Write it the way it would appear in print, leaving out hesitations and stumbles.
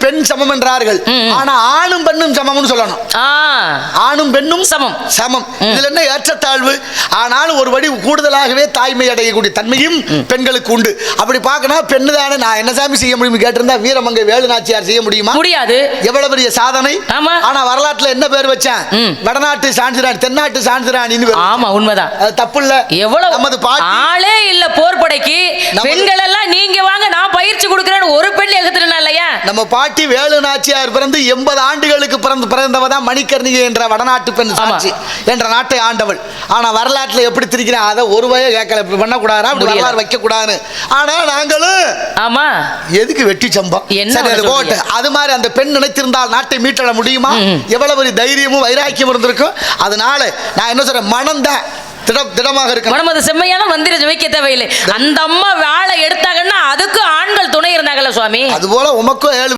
பெண் சமம் என்றார்கள். ஆனா ஆணும் பெண்ணும் சமம்னு சொல்லணும். ஆணும் பெண்ணும் சமம் சமம். இதுல என்ன ஏற்றத்தாழ்வு? ஆனாலும் ஒரு படி கூடுதலாகவே தாய்மை அடையக்கூடிய தன்மையும் பெண்களுக்கு உண்டு. அப்படி பார்க்கணும் பெண்ணு தானே நான் என்ன சாமி செய்ய முடியும் கேட்டிருந்தா வீரமங்கை வேலு நாச்சியார் செய்ய முடியுமா? முடியாது. எவ்வளவு பெரிய சாதனை. ஆனா வரலாற்றுல என்ன பேர் வச்சான்? வடநாட்டு சான்சிராணி, தென்னாட்டு சான்சிராணின்னு. ஆமா, உண்மைதான். அது தப்பு இல்ல. எவ்வளவு நமது ஆளே இல்ல போர்படைக்கு பெண்கள் எல்லாம் நீங்க வாங்க நான் பயிற்சி கொடுக்கிறேன்னு ஒரு பெண் எகுத்துறா இல்லையா? நம்ம பாட்டி வேலு நாச்சியார் பிறந்து 80 ஆண்டுகளுக்கு பிறந்தவதான் மணிக்கர்ணிகை என்ற வடநாட்டு பெண் சாட்சி என்ற நாட்டை ஆண்டவள். ஆனா வரலாற்றுல எப்படி திரிக்கிறேன் அதை ஒரு வய கேட்கல. இப்படி பண்ணக்கூடாது, அப்படி வரலாறு வைக்க கூடாது. ஆனா நாங்களும் ஆமா எதுக்கு வெட்டி சம்பம் போட்டு அது மாதிரி அந்த பெண் நினைத்திருந்தால் நாட்டை மீட்டெழ முடியுமா? எவ்வளவு தைரியமும் வைராக்கியம் இருந்திருக்கும். அதனால நான் என்ன சொல்றேன், மனம்தான் திடமாக இருக்கு. மனம் அது செம்மையான மந்திர வைக்க தேவையில்லை. அந்த அம்மா வாழை எடுத்தாங்கன்னா அதுக்கு ஆண்கள் துணை இருந்தாங்கல்ல சுவாமி. அது போல உமக்கும் 7